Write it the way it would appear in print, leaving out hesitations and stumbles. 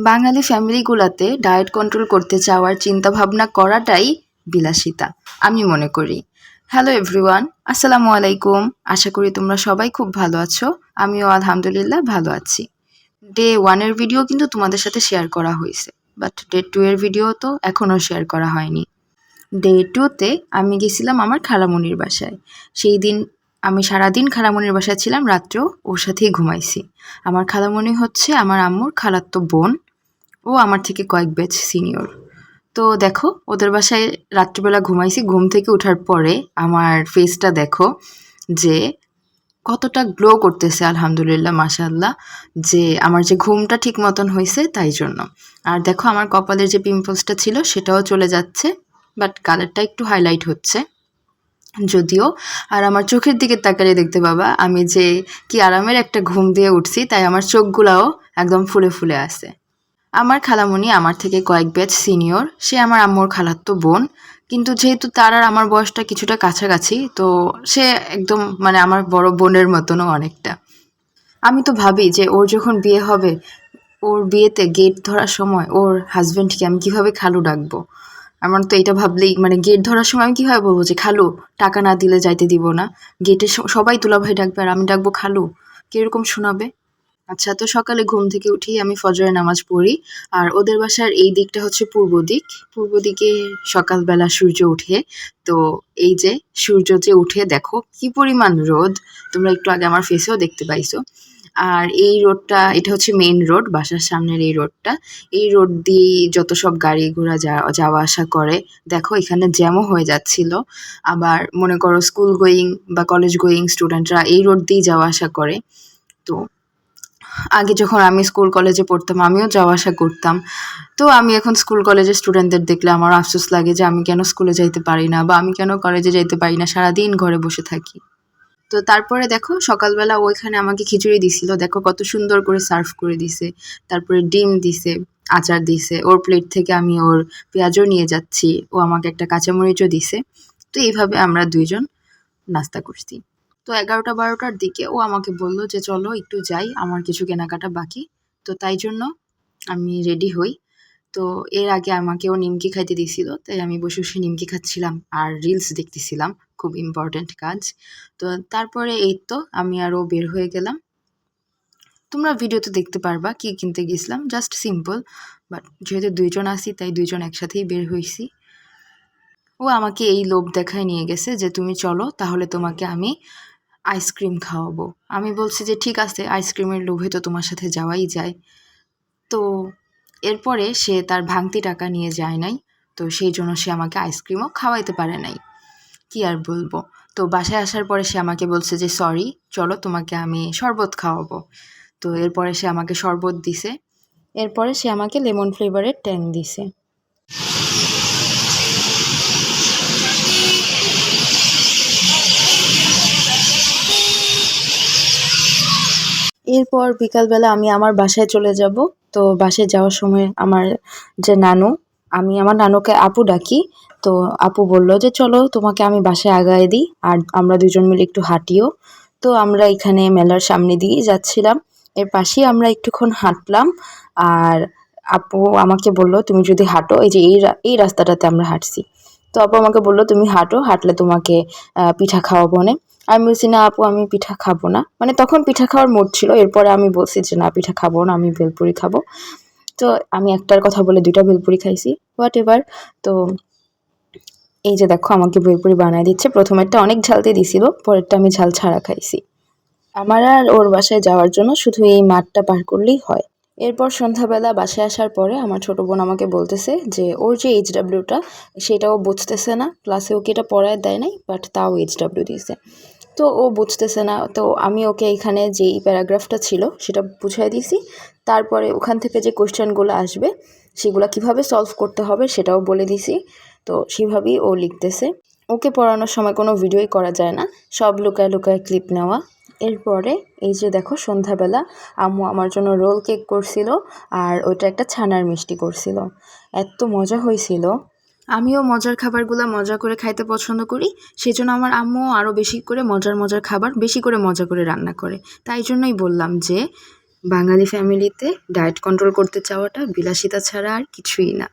বাঙালি ফ্যামিলিগুলোতে diet control করতে চাওয়ার চিন্তাভাবনা করাটাই বিলাসিতা আমি মনে করি। হ্যালো এভরিওয়ান, আসসালামু আলাইকুম। আশা করি তোমরা সবাই খুব ভালো আছো। আমিও আলহামদুলিল্লাহ ভালো আছি। ডে 1 এর ভিডিও কিন্তু তোমাদের সাথে শেয়ার করা হয়েছে, বাট ডে 2 এর ভিডিও তো এখনও শেয়ার করা হয়নি। ডে 2 তে আমি গেছিলাম আমার খালামণির বাসায়। সেই দিন আমি সারাদিন খালামণির বাসায় ছিলাম, রাত্রেও ওর সাথেই ঘুমাইছি। আমার খালামণি হচ্ছে আমার আম্মুর খালাতো বোন। ও আমার থেকে কয়েক ব্যাচ সিনিয়র। তো দেখো, ওদের বাসায় রাত্রিবেলা ঘুমাইছি। ঘুম থেকে ওঠার পরে আমার ফেসটা দেখো যে কতটা গ্লো করতেছে, আলহামদুলিল্লাহ মাশাআল্লাহ, যে আমার যে ঘুমটা ঠিক মতন হয়েছে তাই জন্য। আর দেখো আমার কপালের যে পিম্পলসটা ছিল সেটাও চলে যাচ্ছে, বাট কালারটা একটু হাইলাইট হচ্ছে যদিও। আর আমার চোখের দিকে তাকালে দেখতে পাবা আমি যে কি আরামের একটা ঘুম দিয়ে উঠছি, তাই আমার চোখগুলাও একদম ফুলে ফুলে আছে। আমার খালামণি আমার থেকে কয়েক ব্যাচ সিনিয়র। সে আমার আম্মুর খালাতো বোন। কিন্তু যেহেতু তার আর আমার বয়সটা কিছুটা কাছাকাছি, তো সে একদম মানে আমার বড় বোনের মতনও অনেকটা। আমি তো ভাবি যে ওর যখন বিয়ে হবে, ওর বিয়েতে গেট ধরার সময় ওর হাজব্যান্ডকে আমি কীভাবে খালু ডাকবো। আমার তো এটা ভাবলেই মানে গেট ধরার সময় আমি কীভাবে বলবো যে খালু, টাকা না দিলে যাইতে দিব না। গেটে সবাই দুলাভাই ডাকবে আর আমি ডাকবো খালু, কীরকম শোনাবে। আচ্ছা, তো সকালে ঘুম থেকে উঠেই আমি ফজরের নামাজ পড়ি। আর ওদের বাসার এই দিকটা হচ্ছে পূর্ব দিক। পূর্ব দিকে সকালবেলা সূর্য ওঠে। তো এই যে সূর্য যে উঠে দেখো কি পরিমাণ রোদ, তোমরা একটু আগে আমার ফেসেও দেখতে পাইছো। আর এই রোডটা, এটা হচ্ছে মেইন রোড, বাসার সামনের এই রোডটা। এই রোড দিয়ে যত সব গাড়ি ঘোড়া যাওয়া আসা করে, দেখো এখানে জ্যামও হয়ে যাচ্ছিল। আবার মনে করো স্কুল গোয়িং বা কলেজ গোয়িং স্টুডেন্টরা এই রোড দিয়েই যাওয়া আসা করে। তো আগে যখন আমি স্কুল কলেজে পড়তাম আমিও যাওয়া আসা করতাম। তো আমি এখন স্কুল কলেজের স্টুডেন্টদের দেখলে আমার আফসোস লাগে যে আমি কেন স্কুলে যাইতে পারি না বা আমি কেন কলেজে যাইতে পারি না, সারাদিন ঘরে বসে থাকি। তো তারপরে দেখো সকালবেলা ওইখানে আমাকে খিচুড়ি দিছিল, দেখো কত সুন্দর করে সার্ভ করে দিছে। তারপরে ডিম দিছে, আচার দিছে। ওর প্লেট থেকে আমি ওর পেঁয়াজও নিয়ে যাচ্ছি, ও আমাকে একটা কাঁচামরিচও দিছে। তো এইভাবে আমরা দুইজন নাস্তা করছি। তো 11টা-12টার দিকে ও আমাকে বলল যে চলো একটু যাই, আমার কিছু কেনাকাটা বাকি। তো তাই জন্য আমি রেডি হই। তো এর আগে আমাকে ও নিমকি খাইতে দিছিল, তাই আমি বসে বসে নিমকি খাচ্ছিলাম আর রিলস দেখতেছিলাম, খুব ইম্পর্ট্যান্ট কাজ। তো তারপরে এই তো আমি আর ও বের হয়ে গেলাম। তোমরা ভিডিওতে দেখতে পারবা কি কিনতে গেছিলাম, জাস্ট সিম্পল। বাট যেহেতু দুইজন আসি তাই দুইজন একসাথেই বের হয়েছি। ও আমাকে এই লোভ দেখায় নিয়ে গেছে যে তুমি চলো, তাহলে তোমাকে আমি আইসক্রিম খাওয়াবো। আমি বলছি যে ঠিক আছে, আইসক্রিমের লোভে তো তোমার সাথে যাওয়াই যায়। তো এরপরে সে তার ভাঙতি টাকা নিয়ে যায় নাই। তো সেই জন্য সে আমাকে আইসক্রিমও খাওয়াইতে পারে নাই। কি আর বলবো। তো বাসায় আসার পরে সে আমাকে বলছে যে সরি, চলো তোমাকে আমি শরবত খাওয়াবো। তো এরপরে সে আমাকে শরবত দিছে। এরপরে সে আমাকে লেমন ফ্লেভারের ট্যাং দিছে। এরপর বিকালবেলা আমি আমার বাসায় চলে যাব। তো বাসায় যাওয়ার সময় আমার যে নানু, আমি আমার নানুকে আপু ডাকি। তো আপু বলল যে চলো তোমাকে আমি বাসায় আগায় দিই আর আমরা দুজন মিলে একটু হাঁটিও। তো আমরা এখানে মেলার সামনে দিয়েই যাচ্ছিলাম। এর পাশেই আমরা একটুক্ষণ হাঁটলাম। আর আপু আমাকে বলল তুমি যদি হাঁটো, এই যে এই রাস্তাটাতে আমরা হাঁটছি। তো আপু আমাকে বলল তুমি হাঁটো, হাঁটলে তোমাকে পিঠা খাওয়াবো না। আমি বলছি না আপু, আমি পিঠা খাবো না। মানে তখন পিঠা খাওয়ার মুড ছিল। এরপরে আমি বলছি যে না, পিঠা খাবো না, আমি ভেলপুরি খাবো। তো আমি একটার কথা বলে 2টা ভেলপুরি খাইছি, হোয়াট এভার। তো এই যে দেখো আমাকে ভেলপুরি বানায় দিচ্ছে। প্রথমেরটা অনেক ঝাল দিয়ে দিছিল, পরেরটা আমি ঝাল ছাড়া খাইছি। আমার আর ওর বাসায় যাওয়ার জন্য শুধু এই মাঠটা পার করলেই হয়। এরপর সন্ধ্যাবেলা বাসায় আসার পরে আমার ছোট বোন আমাকে বলতেছে যে ওর যে এইচডাব্লিউটা সেটাও বুঝতেছে না, ক্লাসে ওকে এটা পড়ায় দেয় নাই, বাট তাও এইচডাব্লিউ দিয়েছে। তো ও বুঝতেছে না। তো আমি ওকে এখানে যেই প্যারাগ্রাফটা ছিল সেটা বুঝাই দিয়েছি। তারপরে ওখান থেকে যে কোয়েশ্চেনগুলো আসবে সেগুলো কিভাবে সলভ করতে হবে সেটাও বলে দিছি। তো সেভাবেই ও লিখতেছে। ওকে পড়ানোর সময় কোনো ভিডিওই করা যায় না, সব লুকায় লুকায় ক্লিপ নেওয়া। এরপরে এই যে দেখো সন্ধ্যাবেলা আম্মু আমার জন্য রোল কেক করছিল আর ওইটা একটা ছানার মিষ্টি করছিল। এত মজা হয়েছিল। আমিও মজার খাবারগুলো মজা করে খাইতে পছন্দ করি, সেজন্য আমার আম্মুও আরও বেশি করে মজার মজার খাবার বেশি করে মজা করে রান্না করে। তাই জন্যই বললাম যে বাঙালি ফ্যামিলিতে ডায়েট কন্ট্রোল করতে চাওয়াটা বিলাসিতা ছাড়া আর কিছুই না।